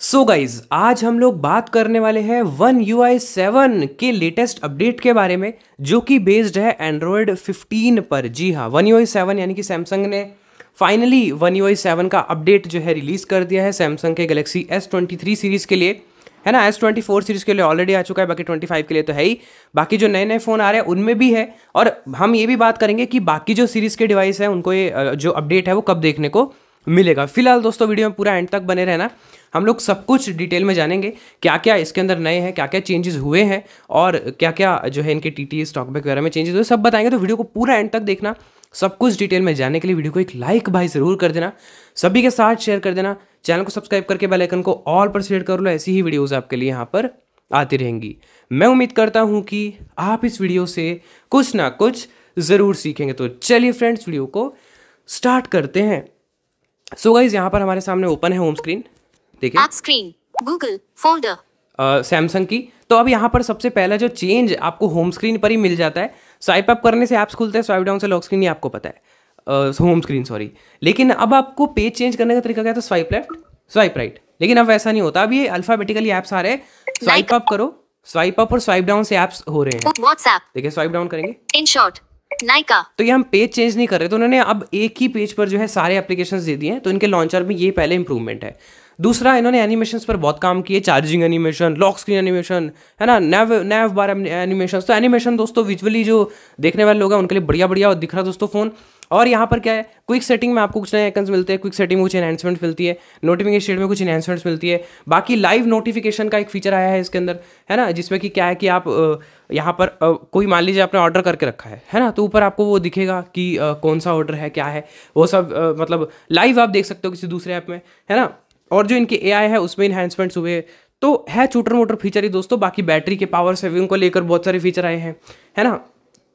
So guys आज हम लोग बात करने वाले हैं वन UI 7 के लेटेस्ट अपडेट के बारे में जो कि बेस्ड है एंड्रॉयड 15 पर। जी हाँ, वन UI 7 यानी कि सैमसंग ने फाइनली वन UI 7 का अपडेट जो है रिलीज़ कर दिया है सैमसंग के गैलेक्सी S23 सीरीज़ के लिए, है ना। S24 सीरीज़ के लिए ऑलरेडी आ चुका है, बाकी 25 के लिए तो है ही। बाकी जो नए नए फ़ोन आ रहे हैं उनमें भी है, और हम ये भी बात करेंगे कि बाकी जो सीरीज़ के डिवाइस हैं उनको ये जो अपडेट है वो कब देखने को मिलेगा। फिलहाल दोस्तों वीडियो में पूरा एंड तक बने रहना, हम लोग सब कुछ डिटेल में जानेंगे क्या क्या इसके अंदर नए हैं, क्या क्या चेंजेस हुए हैं और क्या क्या जो है इनके TTS टॉकबैक वगैरह में चेंजेस हुए, सब बताएंगे। तो वीडियो को पूरा एंड तक देखना। सब कुछ डिटेल में जानने के लिए वीडियो को एक लाइक भाई ज़रूर कर देना, सभी के साथ शेयर कर देना, चैनल को सब्सक्राइब करके बेल आइकन को ऑल पर सेट कर लो। ऐसी ही वीडियोज़ आपके लिए यहाँ पर आती रहेंगी। मैं उम्मीद करता हूँ कि आप इस वीडियो से कुछ ना कुछ ज़रूर सीखेंगे। तो चलिए फ्रेंड्स, वीडियो को स्टार्ट करते हैं। सो गाइस, यहाँ पर हमारे सामने ओपन है होम स्क्रीन, देखिए app screen, Google folder Samsung की। तो अब यहाँ पर सबसे पहला जो चेंज आपको होम स्क्रीन पर ही मिल जाता है। स्वाइप अप करने से ऐप्स खुलते हैं, स्वाइप डाउन से लॉक स्क्रीन, ये आपको पता है, होम स्क्रीन सॉरी। लेकिन अब आपको पेज चेंज करने का तरीका क्या था? Swipe left, swipe right. लेकिन अब वैसा नहीं होता, अब ये अल्फाबेटिकली ऐप्स आ रहे हैं। स्वाइप अप करो, स्वाइप अप और स्वाइप डाउन से ऐप्स हो रहे हैं। व्हाट्सएप, देखिए स्वाइप डाउन करेंगे, इन शॉर्ट नाइका। तो ये हम पेज चेंज नहीं कर रहे, तो उन्होंने अब एक ही पेज पर जो है सारे एप्लीकेशंस दे दिए हैं। तो इनके लॉन्चर में ये पहले इंप्रूवमेंट है। दूसरा, इन्होंने एनिमेशंस पर बहुत काम किए, charging animation, lock screen animation, है ना, नैव बार एनिमेशन। तो एनिमेशन दोस्तों विजुअली जो देखने वाले लोग हैं उनके लिए बढ़िया बढ़िया दिख रहा है दोस्तों फ़ोन। और यहाँ पर क्या है, क्विक सेटिंग में आपको कुछ नए आइकन्स मिलते हैं, क्विक सेटिंग में कुछ एनहांसमेंट मिलती है, नोटिफिकेशन में कुछ एनहांसमेंट्स मिलती है। बाकी लाइव नोटिफिकेशन का एक फीचर आया है इसके अंदर, है ना, जिसमें कि क्या है कि आप यहाँ पर कोई मान लीजिए आपने ऑर्डर करके रखा है ना, तो ऊपर आपको वो दिखेगा कि कौन सा ऑर्डर है, क्या है वो सब, मतलब लाइव आप देख सकते हो किसी दूसरे ऐप में, है ना। और जो इनके AI है उसमें इन्हांसमेंट्स हुए, तो है छोटर मोटर फीचर ही दोस्तों। बाकी बैटरी के पावर सेविंग को लेकर बहुत सारे फीचर आए हैं, है ना।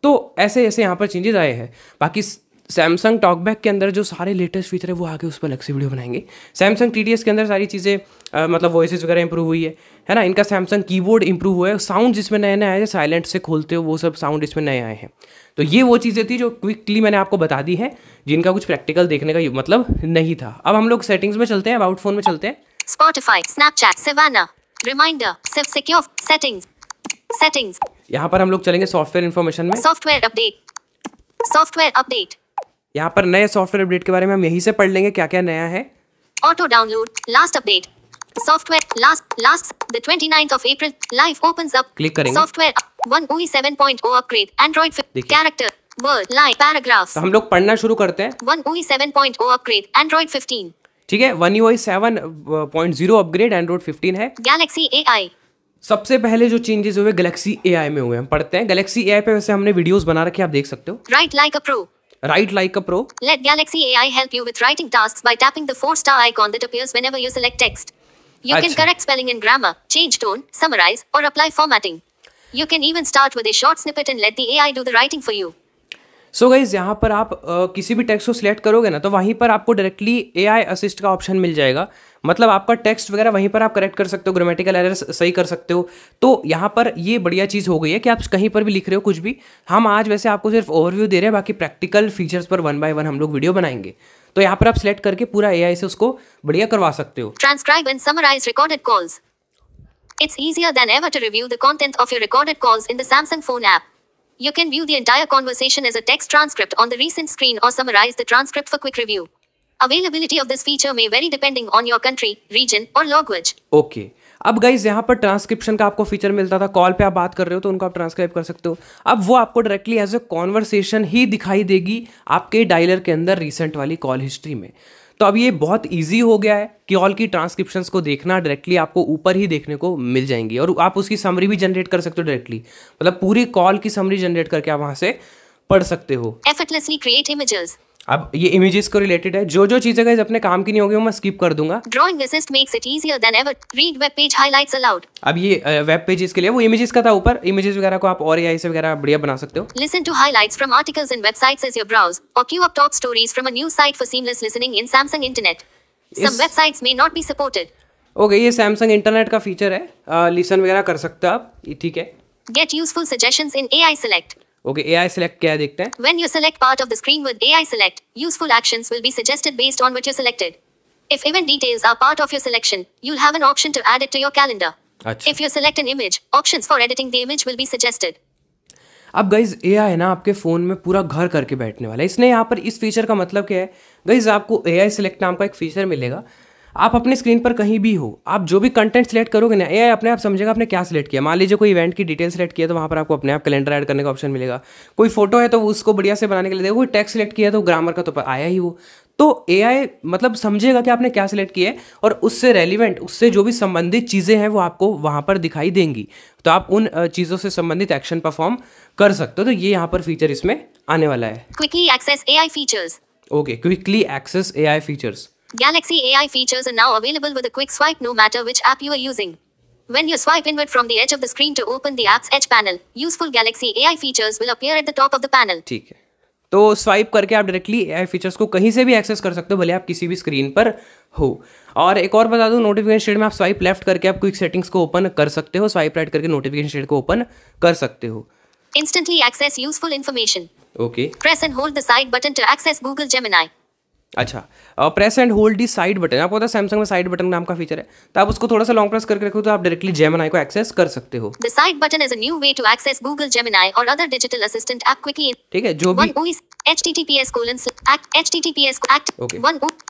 तो ऐसे ऐसे यहाँ पर चेंजेस आए हैं। बाकी सैमसंग टॉकबैक के अंदर जो सारे लेटेस्ट फीचर है वो आगे उस पर अलग से वीडियो बनाएंगे। सैमसंग TTS के अंदर सारी चीज़ें मतलब वॉइसेस वगैरह इंप्रूव हुई है ना। इनका सैमसंग कीबोर्ड इंप्रूव हुआ है, साउंड जिसमें नए नए आए हैं, साइलेंट से खोलते हो वो सब साउंड इसमें नए आए हैं। तो ये वो चीज़ें थी जो क्विकली मैंने आपको बता दी है, जिनका कुछ प्रैक्टिकल देखने का मतलब नहीं था। अब हम लोग सेटिंग्स में चलते हैं, अबाउट फोन में चलते हैं। स्पॉटिफाई, स्नैपचैट, सेवाना, रिमाइंडर, सिक्योर सेटिंग्स। यहाँ पर हम लोग चलेंगे सॉफ्टवेयर इन्फॉर्मेशन में। Software update. यहाँ पर नए सॉफ्टवेयर अपडेट के बारे में हम यहीं से पढ़ लेंगे क्या क्या नया है। Auto download, last update, software last the 29th of April, live opens up। Click करेंगे, software one UI 7.0 upgrade, Android character word line paragraph. तो हम लोग पढ़ना शुरू करते हैं। One UI 7.0 upgrade, Android 15। ठीक है, वन UI 7.0 अपग्रेड, एंड्रॉइड 15 है। गैलेक्सी AI, सबसे पहले जो चेंजेस हुए गैलेक्सी AI में हुए, हम पढ़ते हैं। गैलेक्सी AI पे वैसे हमने वीडियोस बना रखे, आप देख सकते हो। Right like a pro, Write like a pro. Let Galaxy AI help you with writing tasks by tapping the 4-star icon that appears whenever you select text. You can correct spelling and grammar, change tone, summarize, or apply formatting. You can even start with a short snippet and let the AI do the writing for you. So guys, यहाँ पर आप किसी भी text को select करोगे ना, तो वहीं पर आपको डायरेक्टली AI असिस्ट का ऑप्शन मिल जाएगा। मतलब आपका टेक्स्ट वगैरह वहीं पर आप करेक्ट कर सकते हो, ग्रामेटिकल एरर्स सही कर सकते हो। तो यहाँ पर ये बढ़िया चीज़ हो गई है कि आप कहीं पर भी लिख रहे हो कुछ भी। हम आज वैसे आपको सिर्फ ओवरव्यू दे रहे हैं, बाकी प्रैक्टिकल फीचर्स पर 1 by 1 हम लोग वीडियो बनाएंगे। तो यहाँ पर आप सिलेक्ट करके पूरा AI से उसको बढ़िया करवा सकते हो। Transcribe and summarize recorded calls. It's easier than ever to review the content of your recorded calls in the Samsung phone app. You can view the entire conversation as a text transcript on the recent screen or summarize the transcript for quick review. Availability of this feature may vary depending on your country, region or language. Okay. अब guys यहाँ पर transcription का आपको feature मिलता था, call पे आप बात कर रहे हो तो उनको आप ट्रांसक्राइब कर सकते हो। अब वो आपको डायरेक्टली एज ए कॉन्वर्सेशन ही दिखाई देगी आपके डायलर के अंदर रिसेंट वाली कॉल हिस्ट्री में। तो अब ये बहुत इजी हो गया है कि कॉल की ट्रांसक्रिप्शंस को देखना डायरेक्टली आपको ऊपर ही देखने को मिल जाएंगी, और आप उसकी समरी भी जनरेट कर सकते हो डायरेक्टली। मतलब पूरी कॉल की समरी जनरेट करके आप वहाँ से पढ़ सकते हो। Effortlessly create images. अब ये इमेजेस को रिलेटेड है, जो जो चीजें गाइस अपने काम की नहीं होगी वो मैं स्किप कर दूंगा। Drawing assist makes it easier than ever. Read web page highlights aloud. अब ये वेब पेजेस के लिए, वो इमेजेस का था ऊपर, इमेजेस वगैरह को आप और AI से वगैरह बढ़िया बना सकते हो। Listen to highlights from articles and websites as you browse, or queue up top stories from a news site for seamless listening in Samsung Internet. Some websites may not be supported. Okay, ये Samsung internet का feature है, listen वगैरह कर सकते हो आप, ठीक है। Get useful suggestions in AI Select. Okay, AI select क्या है देखते हैं। When you select part of the screen with AI Select, useful actions will be suggested based on what you selected. If event details are part of your selection, you'll have an option to add it to your calendar. अच्छा, If you select an image, options for editing the image will be suggested. अब guys AI है ना आपके phone में पूरा घर करके बैठने वाला है। इसलिए यहाँ पर इस फीचर का मतलब क्या है गाइज, आपको AI सिलेक्ट नाम का एक फीचर मिलेगा। आप अपने स्क्रीन पर कहीं भी हो, आप जो भी कंटेंट सेलेक्ट करोगे ना, AI अपने आप समझेगा आपने क्या सिलेक्ट किया। मान लीजिए कोई इवेंट की डिटेल सेलेक्ट किया तो वहाँ पर आपको अपने आप कैलेंडर ऐड करने का ऑप्शन मिलेगा। कोई फोटो है तो उसको बढ़िया से बनाने के लिए देगा। कोई टेक्स्ट सेलेक्ट किया तो ग्रामर का तो आया ही वो। तो AI मतलब समझेगा कि आपने क्या सिलेक्ट किया है और उससे रेलिवेंट, उससे जो भी संबंधित चीज़ें हैं वो आपको वहाँ पर दिखाई देंगी। तो आप उन चीज़ों से संबंधित एक्शन परफॉर्म कर सकते हो। तो ये यहाँ पर फीचर इसमें आने वाला है। Quickly access AI features. Okay, quickly access AI features. Galaxy AI features are now available with a quick swipe no matter which app you are using. When you swipe inward from the edge of the screen to open the app's edge panel, useful Galaxy AI features will appear at the top of the panel. ठीक है, तो swipe करके आप directly AI features को कहीं से भी access कर सकते हो, भले आप किसी भी स्क्रीन पर हो। और एक और बता दूं, नोटिफिकेशन शेड में आप स्वाइप लेफ्ट करके आप क्विक सेटिंग्स को ओपन कर सकते हो, स्वाइप राइट करके नोटिफिकेशन शेड को ओपन कर सकते हो। Instantly access useful information. Okay, Press and hold the side button to access Google Gemini. अच्छा, press and hold the side button. आपको पता है सैमसंग में साइड बटन नाम का फीचर है, तो आप उसको थोड़ा सा लॉन्ग प्रेस करके रखो तो आप डायरेक्टली जेमिनी को एक्सेस कर सकते हो। The side button is a new way to access Google Gemini or other digital assistant app quickly. ठीक है, जो भी Okay.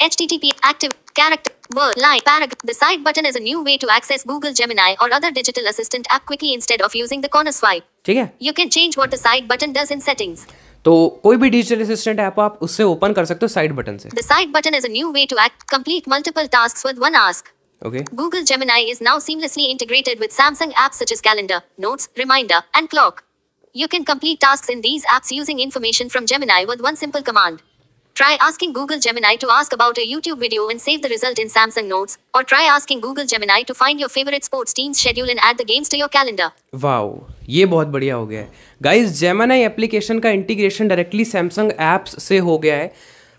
HTTP active character word line paragraph. The side button is a new way to access Google Gemini or other digital assistant app quickly instead of using the corner swipe. ठीक है, You can change what the side button does in settings. तो कोई भी digital assistant app आप उससे open कर सकते हो साइड बटन से। The side button is a new way to complete multiple tasks with one ask. Okay, Google Gemini is now seamlessly integrated with Samsung apps such as Calendar, Notes, Reminder, and Clock. You can complete tasks in these apps using information from Gemini with one simple command. Try asking Google Gemini to ask about a YouTube video and save the result in Samsung Notes, or try asking Google Gemini to find your favorite sports team's schedule and add the games to your calendar. Wow, ये बहुत बढ़िया हो गया है guys. Gemini application का integration directly Samsung apps से हो गया है।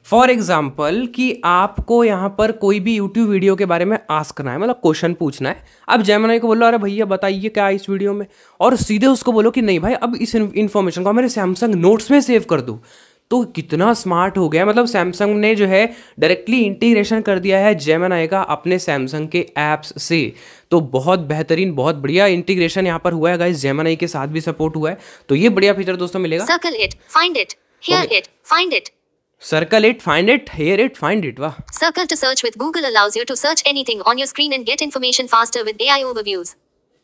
फॉर एग्जाम्पल कि आपको यहाँ पर कोई भी यूट्यूब वीडियो के बारे में आस्क करना है, मतलब क्वेश्चन पूछना है, अब जेमिनी को बोलो अरे भैया बताइए क्या इस वीडियो में, और सीधे उसको बोलो कि नहीं भाई अब इस इन्फॉर्मेशन को मेरे सैमसंग नोट्स में सेव कर दो। तो कितना स्मार्ट हो गया, मतलब सैमसंग ने जो है डायरेक्टली इंटीग्रेशन कर दिया है जेमिनी का अपने सैमसंग के ऐप्स से। तो बहुत बेहतरीन, बहुत बढ़िया इंटीग्रेशन यहाँ पर हुआ है गाइस, जेमिनी के साथ भी सपोर्ट हुआ है। तो ये बढ़िया फीचर दोस्तों मिलेगा। Circle it, find it, hear it, find it. Circle it, find it, hear it, find it. वाह, Circle to search with Google allows you to search anything on your screen and get information faster with AI overviews.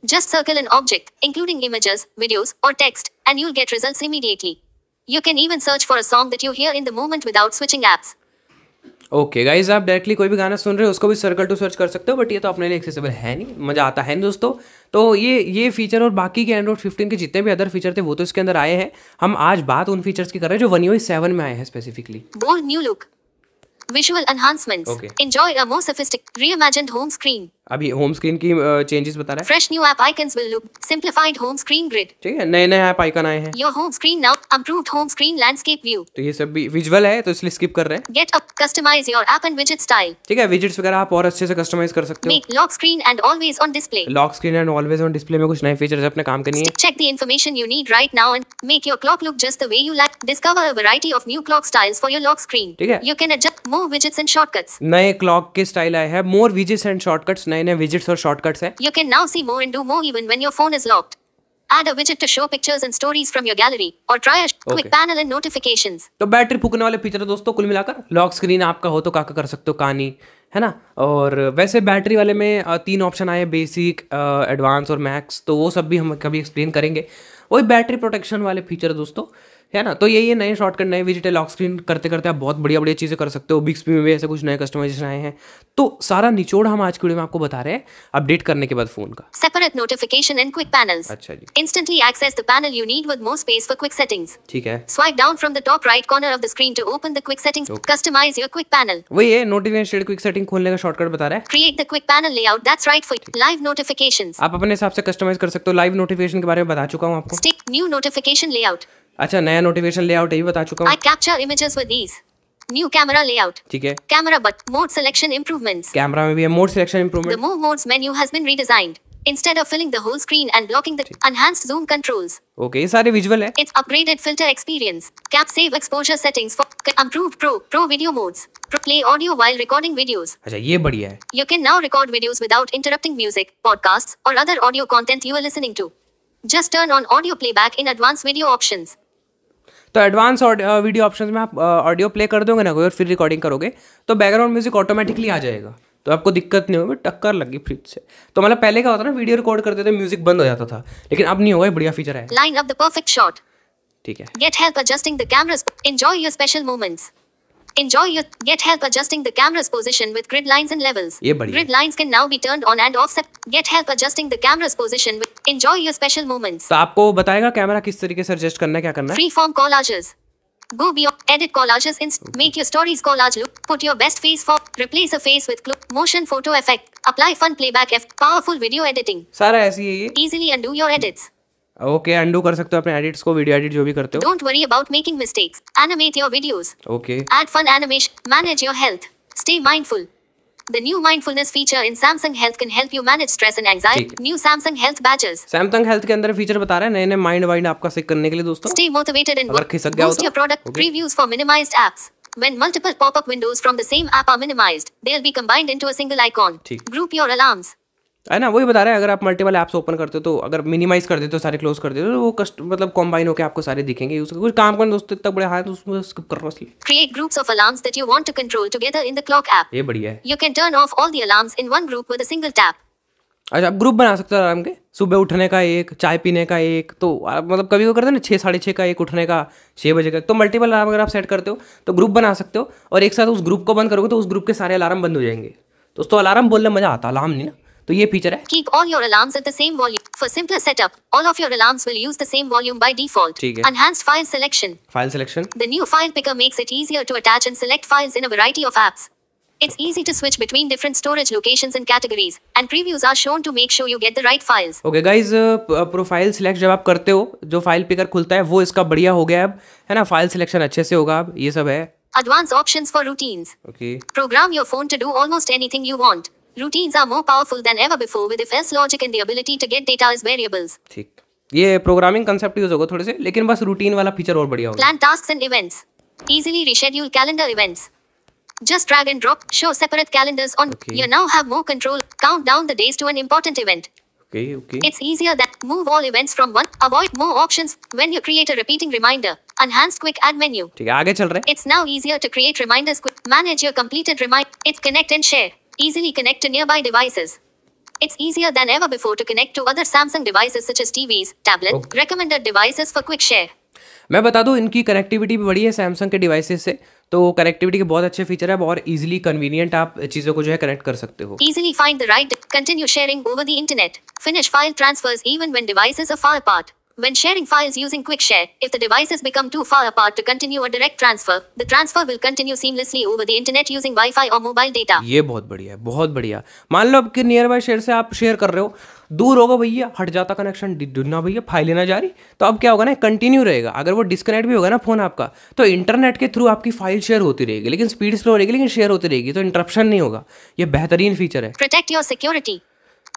Just circle an object, including images, videos, or text, and you'll get results immediately. You can even search for a song that you hear in the moment without switching apps. Okay guys, आप directly कोई भी गाना सुन रहे हो उसको भी circle to search कर सकते हो, बट ये तो अपने लिए एक्सेसिबल है नहीं, मज़ा आता है नहीं दोस्तों। तो ये फीचर और बाकी के एंड्रॉइड 15 के जितने भी अदर फीचर थे वो तो इसके अंदर आए हैं। हम आज बात उन फीचर्स की कर रहे हैं जो One UI 7 में आए हैं specifically. Bold new look. Visual enhancements. Okay. Enjoy a more sophisticated, reimagined home screen. अभी होम स्क्रीन की चेंजेस बता रहा है। Fresh new app icons will look. Simplified home screen grid. ठीक है, नए नए ऐप आइकन आए हैं। Your home screen now. Improved home screen landscape view. तो ये सब भी विजुअल है तो इसलिए स्किप कर रहे हैं। Get up. Customize your app and widget style. ठीक है, विजिट्स वगैरह आप और अच्छे से कस्टमाइज कर सकते हो। Make lock screen and always on display. Lock screen and always on display में कुछ नए फीचर्स अपने काम करनी है। Check the information you need right now and make your clock look just the way you like. Discover a variety of new clock styles for your lock screen. ठीक है। You can adjust more widgets and shortcuts. नए clock के style आए हैं, मोर visits and shortcuts, नए नए visits और shortcuts हैं। You can now see more and do more even when your phone is locked. Add a widget to show pictures and stories from your gallery, or try a quick panel and notifications. तो battery फूकने वाले feature है दोस्तों, कुल मिलाकर lock screen आपका हो तो काका कर सकते हो कहानी, है ना। और वैसे बैटरी वाले में 3 ऑप्शन आए, बेसिक, एडवांस और मैक्स, तो वो सब भी हम कभी एक्सप्लेन करेंगे। वही बैटरी प्रोटेक्शन वाले फीचर दोस्तों, है ना। तो ये नए शॉर्टकट, नए विजिट, लॉक स्क्रीन करते करते आप बहुत बढ़िया बढ़िया चीज़ें कर सकते हो। बिक्सबी में भी ऐसे कुछ नए कस्टमाइजेशन आए हैं। तो सारा निचोड़ हम आज की वीडियो में आपको बता रहे हैं अपडेट करने के बाद फ़ोन का। Separate notification and quick panels. अच्छा जी, Instantly access the panel you need with more space for quick settings. ठीक है। Swipe down from the top right corner of the screen to open the quick settings. Customize your quick panel. वही है, notification quick setting खोलने का shortcut बता रहा है। Create the quick panel layout that's right for you. Live notifications. आप अपने हिसाब से कस्टमाइज कर सकते हो। लाइव नोटिफिकेशन के बारे में बता चुका हूँ आपको। Stick new notification layout. अच्छा, नया नोटिफिकेशन लेआउट ये बता चुका हूँ। I capture images with ease. New camera layout. ठीक है, Camera but mode selection improvements. Camera में भी है mode selection improvement. The More Modes menu has been redesigned. instead of filling the whole screen and blocking the enhanced zoom controls. Okay ये सारे visual है. It's upgraded filter experience. Cap save exposure settings for improved pro video modes. Play audio while recording videos. अच्छा ये बढ़िया है. You can now record videos without interrupting music, podcasts, or other audio content you are listening to. Just turn on audio playback in advanced video options. तो advance video options में आप audio play कर दोगे ना कोई और फिर recording करोगे तो बैकग्राउंड म्यूजिक ऑटोमेटिकली आ जाएगा, तो आपको दिक्कत नहीं होगी. टक्कर लगी फ्रिज से. तो मतलब पहले क्या होता ना, वीडियो रिकॉर्ड करते थे म्यूजिक बंद हो जाता था, लेकिन अब नहीं होगा. ये बढ़िया फीचर है. Line up the perfect shot. ठीक है. Get help adjusting the cameras. Enjoy your special moments. Get help adjusting the camera's position with grid lines and levels. ये बढ़िया. Grid lines can now be turned on and off. Get help adjusting the camera's position with enjoy your special moments. तो आपको बताएगा camera किस तरीके से adjust करना है, क्या करना है. Freeform collages. Go beyond. Edit collages. Make your stories collage look. Put your best face for. Replace a face with motion photo effect. Apply fun playback effect. Powerful video editing. सारा ऐसी है ये. Easily undo your edits. Okay undo कर सकते हो अपने edits को, video edit जो भी करते हो. Don't worry about making mistakes. Animate your videos. Okay. Add fun animation. Manage your health. Stay mindful. The new mindfulness feature in Samsung Health can help you manage stress and anxiety. New Samsung Health badges. Samsung Health के अंदर feature बता रहा है नए नए mind wind आपका set करने के लिए दोस्तों. Stay motivated and अगर खिसक गया हो boost तो. your product previews for minimized apps. When multiple pop-up windows from the same app are minimized, they'll be combined into a single icon. Group your alarms. है ना, वही बता रहा है. अगर आप मल्टीपल ऐप्स ओपन करते हो तो अगर मिनिमाइज कर देते हो, सारे क्लोज कर देते हो, तो वो मतलब कॉम्बाइन होकर आपको सारे दिखेंगे. यूज कुछ काम करना दोस्तों इतना बड़े हाथ उसमें स्किप कर रहा हूं. Create groups of alarms that you want to control together in the clock app. ये बढ़िया है. You can turn off all the alarms in one group with a single tap. अच्छा आप ग्रुप बना सकते हो अलार्म के. सुबह उठने का एक, चाय पीने का एक, तो मतलब कभी वो करते हैं ना 6 साढ़े 6 का एक, उठने का 6 बजे का. तो मल्टीपल अलार्म अगर आप सेट करते हो तो ग्रुप बना सकते हो, और एक साथ उस ग्रुप को बंद करोगे तो उस ग्रुप के सारे अलार्म बंद हो जाएंगे. दोस्तों अलार्म बोलने में मजा आता, अलार्म नहीं ना. तो ये फीचर है. Keep all your alarms at the same volume. For simpler setup, all of your alarms will use the same volume by default. ठीक है. Enhanced file selection. File selection. The new file picker makes it easier to attach and select files in a variety of apps. It's easy to switch between different storage locations and categories, and previews are shown to make sure you get the right files. Okay guys, profile select जब आप करते हो, जो file picker खुलता है वो इसका बढ़िया हो गया अब, है ना. फाइल सिलेक्शन अच्छे से होगा अब. ये सब है. Advanced options for routines. Okay. Program your phone to do almost anything you want. Routines are more powerful than ever before with if-else logic and the ability to get data as variables. ठीक. ये programming concept use होगा थोड़े से, लेकिन बस routine वाला feature और बढ़िया होगा. Plan tasks and events. Easily reschedule calendar events. Just drag and drop. Show separate calendars on. Okay. You now have more control. Count down the days to an important event. Okay okay. It's easier than move all events from one. Avoid more options when you create a repeating reminder. Enhanced quick add menu. ठीक है आगे चल रहे हैं. It's now easier to create reminders quick. Manage your completed It's connect and share. Easily connect to nearby devices. It's easier than ever before to connect to other Samsung devices such as TVs, tablets, recommended devices for quick share. मैं बता दूं इनकी connectivity भी बढ़ी है Samsung के devices से, तो कनेक्टिविटी के बहुत अच्छे फीचर है और इजीली कन्वीनियंट आप चीज़ों को जो है कनेक्ट कर सकते हो. Easily find the right. Continue sharing over the internet. Finish file transfers even when devices are far apart. When sharing files using quick share, if the devices become too far apart to continue a direct transfer, the transfer will continue seamlessly over the internet using Wi-Fi or mobile data. ये बहुत बढ़िया है, बहुत बढ़िया. मान लो आपके near by share से आप शेयर कर रहे हो, दूर होगा भैया, हट जाता कनेक्शन, ना भैया फाइल ना जा रही, तो अब क्या होगा ना, कंटिन्यू रहेगा. अगर वो डिस्कनेक्ट भी होगा ना फोन आपका, तो इंटरनेट के थ्रू आपकी फाइल शेयर होती रहेगी, लेकिन स्पीड स्लो रहेगी, लेकिन शेयर होती रहेगी, तो इंटरप्शन नहीं होगा. ये बेहतरीन फीचर है. Protect your security.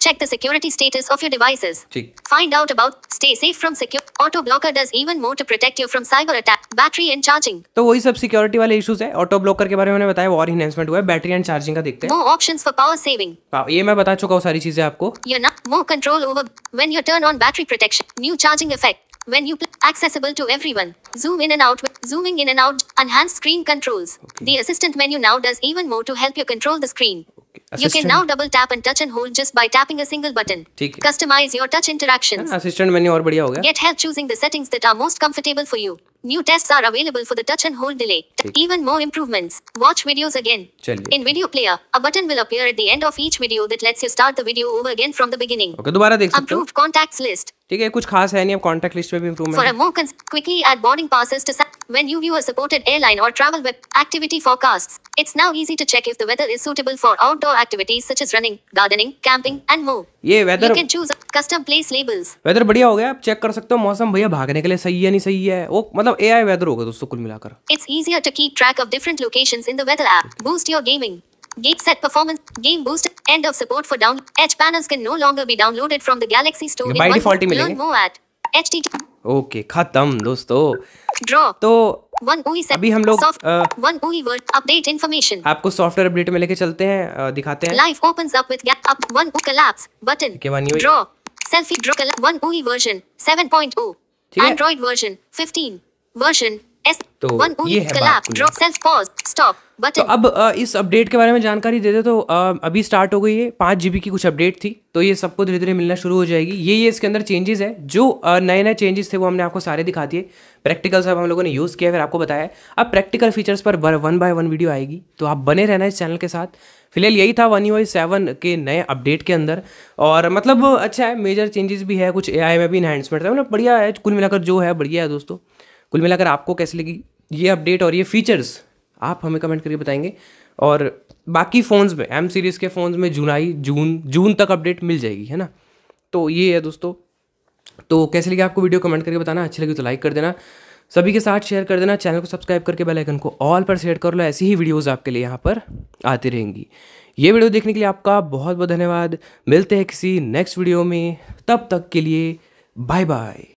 Check the security status of your devices. ठीक. Find out about. Stay safe from secure. Auto blocker does even more to protect you from cyber attack. Battery and charging. तो वही सब security वाले issues है. Auto blocker के बारे में मैंने बताया, वो और इनहेंसमेंट हुआ है. बैटरी एंड चार्जिंग का देखते हैं. More options for power saving. ये मैं बता चुका हूँ सारी चीजें आपको. You're not more control over when you turn on battery protection. New charging effect. When you accessible to everyone. Zoom in and out. Zooming in and out. Enhanced screen controls. Okay. The assistant menu now does even more to help you control the screen. You can Assistant. now double tap and touch and hold just by tapping a single button. ठीक है. Customize your touch interactions. Assistant menu और बढ़िया हो गया. Get help choosing the settings that are most comfortable for you. New tests are available for the touch and hold delay. Even more improvements. Watch videos again. चलिए. In video player, a button will appear at the end of each video that lets you start the video over again from the beginning. Okay दोबारा देख सकते हो. Improved contacts list. ठीक है, कुछ खास है नहीं. अब कॉन्टैक्ट लिस्ट में भी For improvement a more quickly add boarding passes to when you view a supported airline or travel web activity forecasts. It's now easy to check if the weather is suitable for outdoor activities such as running, gardening, camping, and more. ये weather You can choose custom place labels. Weather बढ़िया हो गया. आप check कर सकते हो मौसम भैया भागने के लिए सही है नहीं सही है. वो मतलब एआई वेदर होगा दोस्तों कुल मिलाकर. It's easier to keep track of different locations in the weather app. Boost your gaming. Game set performance. Game boost. End of support for down. Edge panels can no longer be downloaded from the Galaxy Store. By default he Learn मिलेंगे। more at http. Okay खत्म दोस्तों। Draw. तो One UI set. अभी हम लोग One UI word update information. आपको software update में लेके चलते हैं, दिखाते हैं। Life opens up with gap up. One collapse button. Okay, One UI. Draw. Selfie draw. One UI version 7.0. ठीक है। Android version 15. Version S. तो One UI ये है बात collapse. पूरी। Draw. Self pause. Stop. तो Button. अब इस अपडेट के बारे में जानकारी दे दे तो अभी स्टार्ट हो गई है। 5 GB की कुछ अपडेट थी, तो ये सबको धीरे धीरे मिलना शुरू हो जाएगी। ये इसके अंदर चेंजेस है, जो नए नए चेंजेस थे वो हमने आपको सारे दिखा दिए। प्रैक्टिकल सब हम लोगों ने यूज़ किया, फिर आपको बताया। अब प्रैक्टिकल फीचर्स पर 1 by 1 वीडियो आएगी, तो आप बने रहना इस चैनल के साथ। फिलहाल यही था One UI 7 के नए अपडेट के अंदर, और मतलब अच्छा है, मेजर चेंजेस भी है, कुछ AI में भी इन्हांसमेंट है, मतलब बढ़िया है। कुल मिलाकर जो है बढ़िया है दोस्तों। कुल मिलाकर आपको कैसी लगी ये अपडेट और ये फीचर्स, आप हमें कमेंट करके बताएंगे। और बाकी फ़ोन्स में, M सीरीज़ के फ़ोन्स में जून तक अपडेट मिल जाएगी, है ना। तो ये है दोस्तों। तो कैसे लगी आपको वीडियो, कमेंट करके बताना। अच्छी लगी तो लाइक कर देना, सभी के साथ शेयर कर देना, चैनल को सब्सक्राइब करके बेल आइकन को ऑल पर सेट कर लो। ऐसी ही वीडियोज़ आपके लिए यहाँ पर आती रहेंगी। ये वीडियो देखने के लिए आपका बहुत बहुत धन्यवाद। मिलते हैं किसी नेक्स्ट वीडियो में, तब तक के लिए बाय बाय।